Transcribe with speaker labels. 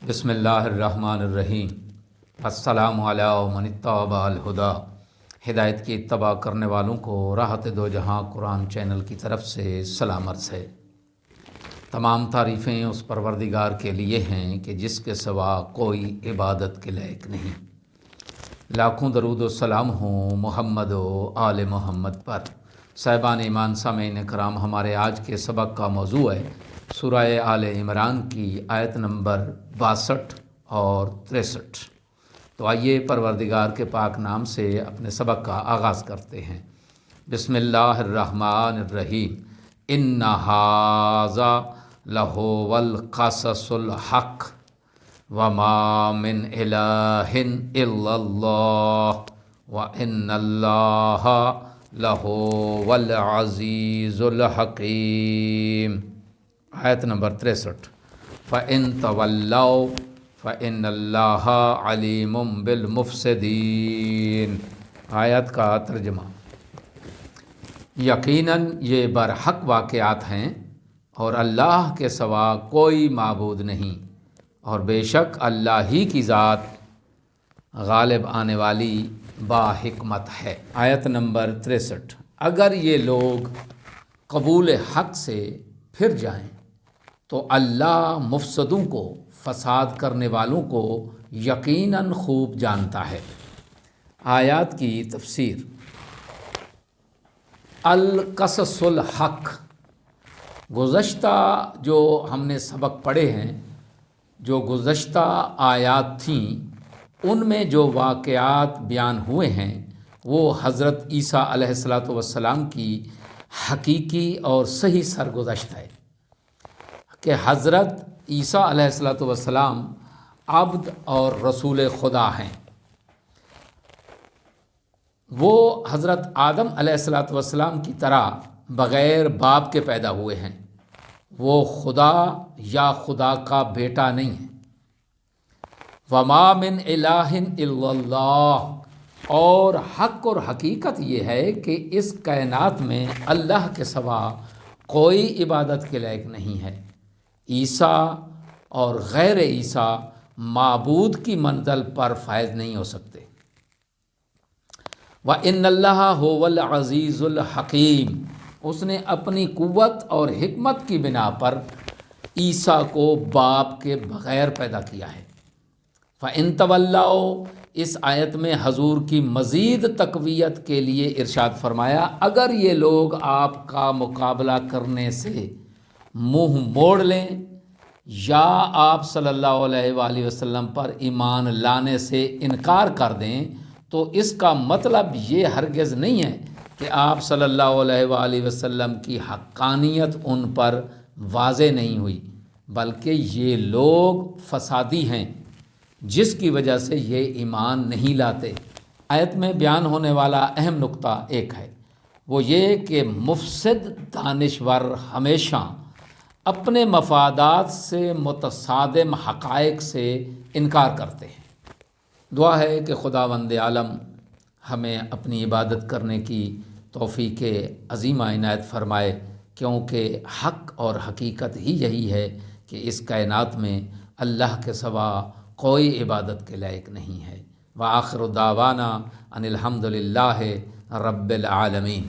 Speaker 1: بسم اللہ الرحمن الرحیم۔ السلام علی من اتبع الہدی۔ ہدایت کی اتباع کرنے والوں کو راحت دو جہاں قرآن چینل کی طرف سے سلام عرض ہے۔ تمام تعریفیں اس پروردگار کے لیے ہیں کہ جس کے سوا کوئی عبادت کے لائق نہیں۔ لاکھوں درود و سلام ہوں محمد و آل محمد پر۔ صاحبان ایمان سامعین کرام، ہمارے آج کے سبق کا موضوع ہے سورہ آل عمران کی آیت نمبر 62 اور 63۔ تو آئیے پروردگار کے پاک نام سے اپنے سبق کا آغاز کرتے ہیں۔ بسم اللہ الرحمن الرحیم۔ ان ھذا لھو القصص الحق وما من الہ الا اللہ وان اللہ لھو العزیز الحکیم۔ آیت نمبر 63۔ فَإِن تَوَلَّوْا فَإِنَّ اللَّهَ عَلِيمٌ بِالْمُفْسِدِينَ۔ آیت کا ترجمہ: یقیناً یہ برحق واقعات ہیں اور اللہ کے سوا کوئی معبود نہیں، اور بے شک اللہ ہی کی ذات غالب آنے والی با حکمت ہے۔ آیت نمبر 63۔ اگر یہ لوگ قبول حق سے پھر جائیں تو اللہ مفسدوں کو، فساد کرنے والوں کو یقیناً خوب جانتا ہے۔ آیات کی تفسیر: القصص الحق، گزشتہ جو ہم نے سبق پڑھے ہیں، جو گزشتہ آیات تھیں، ان میں جو واقعات بیان ہوئے ہیں وہ حضرت عیسیٰ علیہ السلام کی حقیقی اور صحیح سرگزشت ہے کہ حضرت عیسیٰ علیہ السلام عبد اور رسول خدا ہیں۔ وہ حضرت آدم علیہ السلام کی طرح بغیر باپ کے پیدا ہوئے ہیں۔ وہ خدا یا خدا کا بیٹا نہیں ہے۔ وما من الہ الا اللہ، اور حق اور حقیقت یہ ہے کہ اس کائنات میں اللہ کے سوا کوئی عبادت کے لائق نہیں ہے۔ عیسیٰ اور غیر عیسیٰ معبود کی منزل پر فائز نہیں ہو سکتے۔ وَإِنَّ اللَّهَ هُوَ الْعَزِيزُ الْحَكِيمُ، اس نے اپنی قوت اور حکمت کی بنا پر عیسیٰ کو باپ کے بغیر پیدا کیا ہے۔ فَإِن تَوَلَّوْا، اس آیت میں حضور کی مزید تقویت کے لیے ارشاد فرمایا، اگر یہ لوگ آپ کا مقابلہ کرنے سے منہ موڑ لیں یا آپ صلی اللہ علیہ وآلہ وسلم پر ایمان لانے سے انکار کر دیں، تو اس کا مطلب یہ ہرگز نہیں ہے کہ آپ صلی اللہ علیہ وآلہ وسلم کی حقانیت ان پر واضح نہیں ہوئی، بلکہ یہ لوگ فسادی ہیں جس کی وجہ سے یہ ایمان نہیں لاتے۔ آیت میں بیان ہونے والا اہم نقطہ ایک ہے، وہ یہ کہ مفسد دانشور ہمیشہ اپنے مفادات سے متصادم حقائق سے انکار کرتے ہیں۔ دعا ہے کہ خداوند عالم ہمیں اپنی عبادت کرنے کی توفیق عظیمہ عنایت فرمائے، کیونکہ حق اور حقیقت ہی یہی ہے کہ اس کائنات میں اللہ کے سوا کوئی عبادت کے لائق نہیں ہے۔ وآخر دعوانا ان الحمد للہ رب العالمین۔